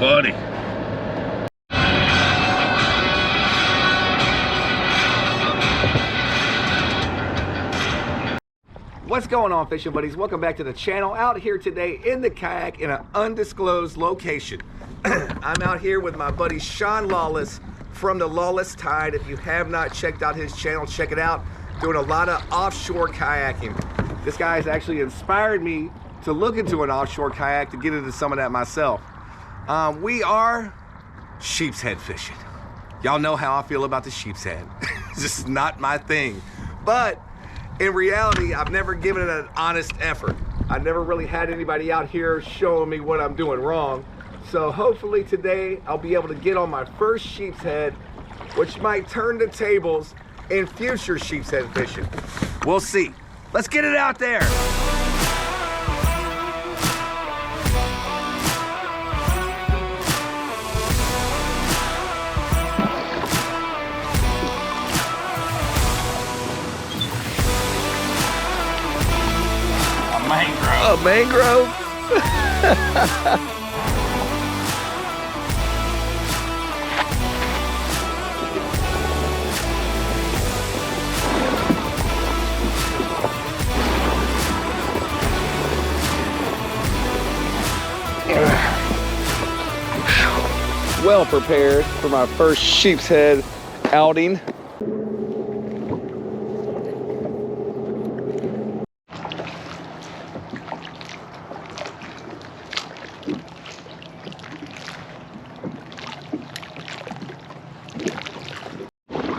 buddy. What's going on, fishing buddies? Welcome back to the channel. Out here today in the kayak in an undisclosed location. I'm out here with my buddy Sean Lawless from the Lawless Tide. If you have not checked out his channel, check it out. Doing a lot of offshore kayaking. This guy has actually inspired me to look into an offshore kayak to get into some of that myself. We are sheepshead fishing. Y'all know how I feel about the sheepshead. It's just not my thing. But in reality, I've never given it an honest effort. I've never really had anybody out here showing me what I'm doing wrong. So hopefully today I'll be able to get on my first sheepshead, which might turn the tables in future sheepshead fishing. We'll see. Let's get it out there. Mangrove. A mangrove? Well prepared for my first sheepshead outing.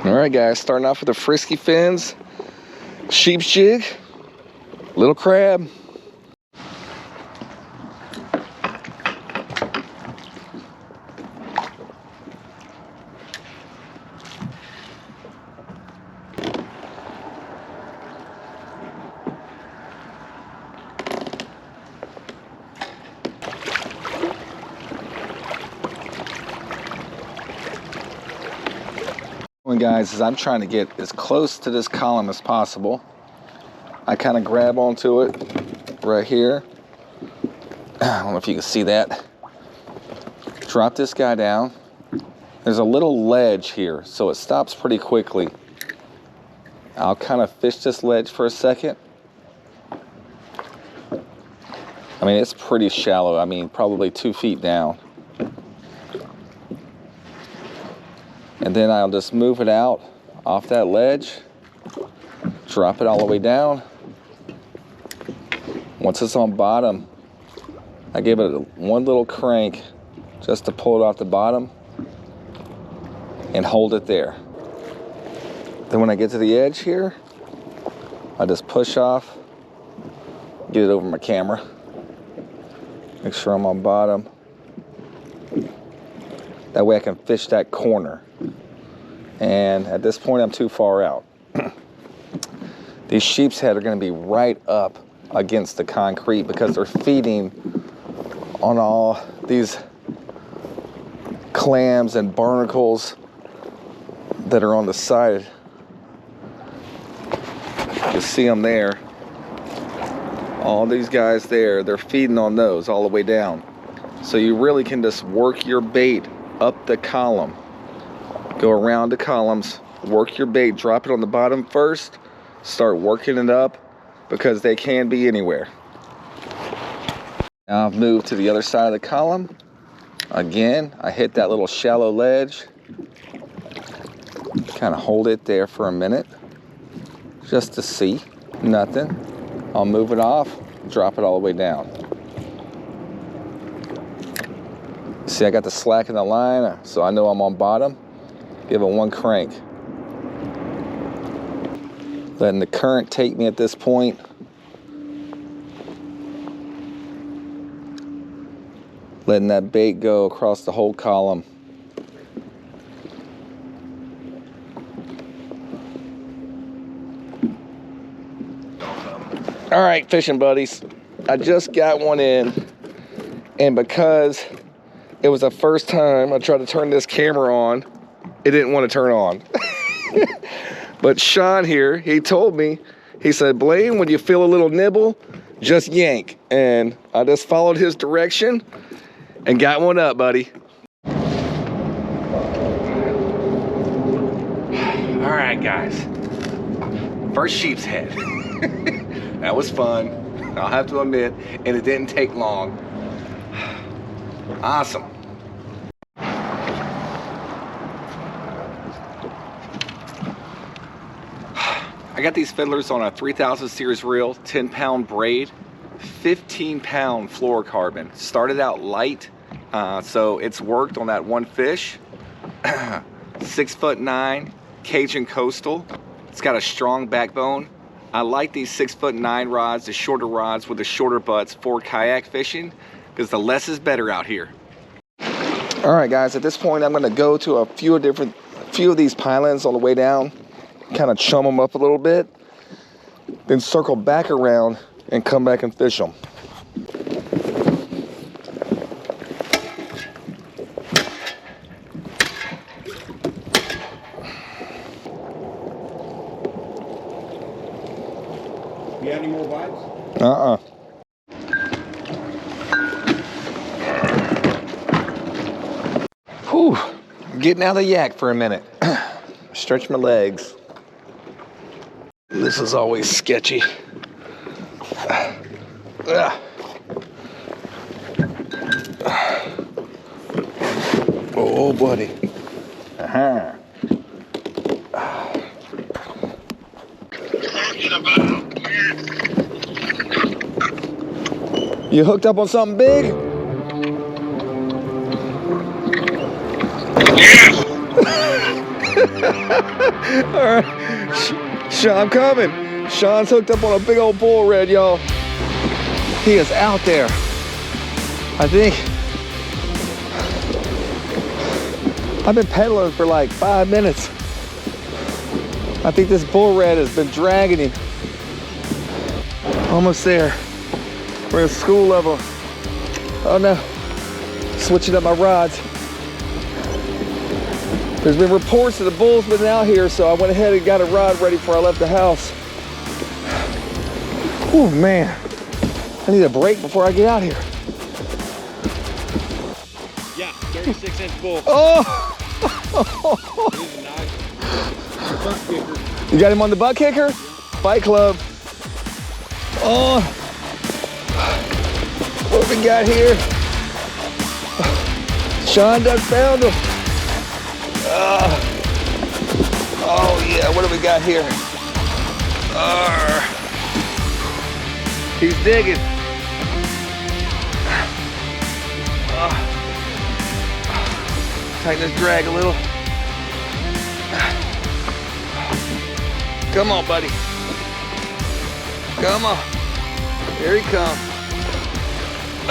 All right, guys, starting off with the frisky fins, sheep's jig, little crab. Guys, as I'm trying to get as close to this column as possible, I kind of grab onto it right here. I don't know if you can see that. Drop this guy down. There's a little ledge here, so it stops pretty quickly. I'll kind of fish this ledge for a second. I mean, it's pretty shallow. I mean, probably 2 feet down. And then I'll just move it out off that ledge, drop it all the way down. Once it's on bottom, I give it one little crank just to pull it off the bottom and hold it there. Then when I get to the edge here, I just push off, get it over my camera, make sure I'm on bottom. That way I can fish that corner. And at this point, I'm too far out. These sheepshead are gonna be right up against the concrete because they're feeding on all these clams and barnacles that are on the side. You see them there. All these guys there, they're feeding on those all the way down. So you really can just work your bait up the column. Go around the columns, work your bait, drop it on the bottom first, start working it up because they can be anywhere. Now I've moved to the other side of the column. Again, I hit that little shallow ledge. Kind of hold it there for a minute just to see. Nothing. I'll move it off, drop it all the way down. See, I got the slack in the line, so I know I'm on bottom. Give it one crank. Letting the current take me at this point. Letting that bait go across the whole column. All right, fishing buddies. I just got one in, and because it was the first time I tried to turn this camera on, it didn't want to turn on. But Sean here, he told me, he said, Blaine, when you feel a little nibble, just yank. And I just followed his direction And got one up, buddy. All right, guys. First sheepshead. That was fun, I'll have to admit, and it didn't take long. Awesome. I got these fiddlers on a 3000 series reel, 10-pound braid, 15-pound fluorocarbon. Started out light, so it's worked on that one fish. 6'9", Cajun coastal. It's got a strong backbone. I like these 6'9" rods, the shorter rods with the shorter butts for kayak fishing, because the less is better out here. All right, guys, at this point, I'm gonna go to a few of these pylons on the way down, kind of chum them up a little bit, then circle back around and come back and fish them. You have any more bites? Whew, getting out of the yak for a minute. Stretch my legs. This is always sketchy. Oh, buddy. You hooked up on something big? All right, Sean, I'm coming. Sean's hooked up on a big old bull red, y'all. He is out there. I think I've been pedaling for like 5 minutes. I think this bull red has been dragging him. Almost there. We're at school level. Oh no, switching up my rods. There's been reports that the bull's been out here, so I went ahead and got a rod ready before I left the house. Oh man, I need a break before I get out here. Yeah, 36-inch bull. Oh! He's a nice butt kicker. You got him on the butt kicker? Fight Club. Oh! What we got here? Sean done found him. Oh yeah, what do we got here? He's digging. Tighten this drag a little. Come on, buddy. Come on. Here he comes.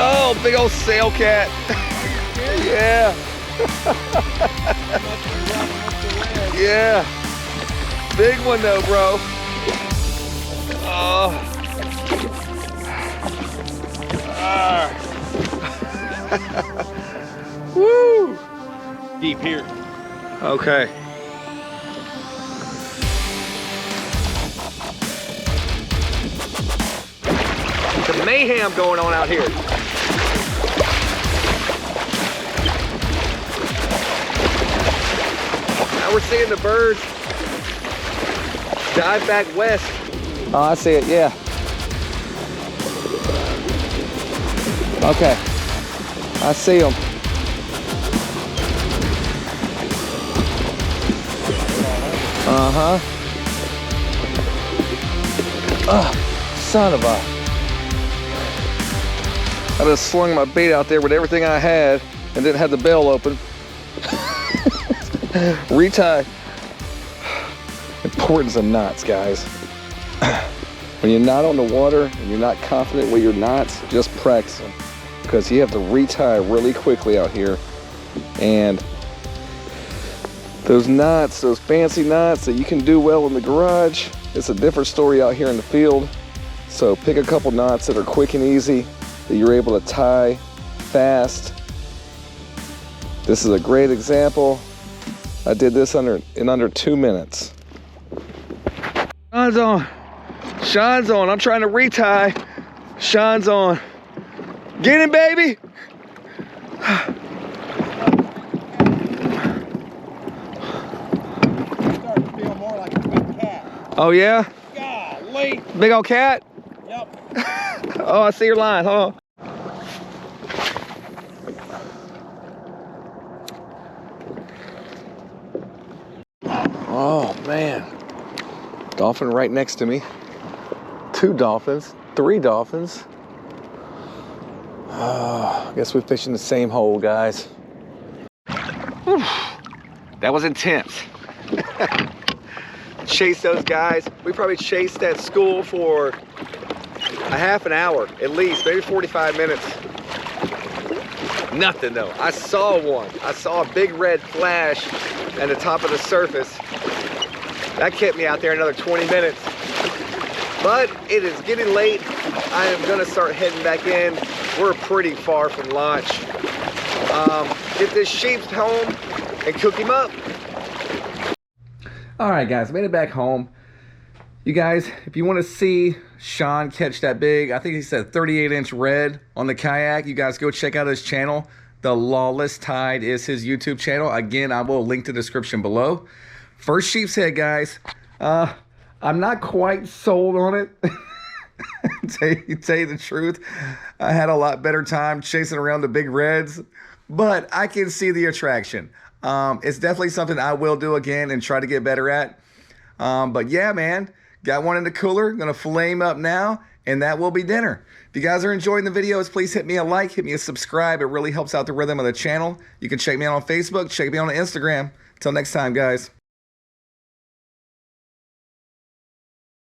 Oh, big old sail cat. Yeah. Yeah. Big one though, bro. Oh. Woo. Deep here. Okay. Some mayhem going on out here. Now we're seeing the birds dive back west. Oh, I see it, yeah. Okay, I see them. Son of a... I just slung my bait out there with everything I had and didn't have the bell open. Retie. Importance of knots, guys. When you're not on the water and you're not confident with your knots, just practice them. Because you have to retie really quickly out here. And those knots, those fancy knots that you can do well in the garage, it's a different story out here in the field. So pick a couple knots that are quick and easy, that you're able to tie fast. This is a great example. I did this in under 2 minutes. Sean's on. Sean's on. I'm trying to retie. Sean's on. Get him, baby. Starting to feel more like a big cat. Oh yeah? Golly. Big old cat? Yep. Oh, I see your line. Hold on. Oh man. Dolphin right next to me. 2 dolphins, 3 dolphins. Oh, I guess we're fishing the same hole, guys. Whew. That was intense. Chase those guys. We probably chased that school for a half an hour at least, maybe 45 minutes. Nothing though. I saw one. I saw a big red flash at the top of the surface. That kept me out there another 20 minutes. But it is getting late. I am gonna start heading back in. We're pretty far from launch. Get this sheep home and cook him up. All right, guys, made it back home. You guys, if you want to see Sean catch that big, I think he said 38-inch red on the kayak, you guys go check out his channel. The Lawless Tide is his YouTube channel. Again, I will link the description below. First sheepshead, guys. I'm not quite sold on it. tell you the truth, I had a lot better time chasing around the big reds, but I can see the attraction. It's definitely something I will do again and try to get better at. But yeah, man, got one in the cooler, gonna fillet him up now, and that will be dinner. If you guys are enjoying the videos, please hit me a like, hit me a subscribe. It really helps out the rhythm of the channel. You can check me out on Facebook, check me out on Instagram. Until next time, guys.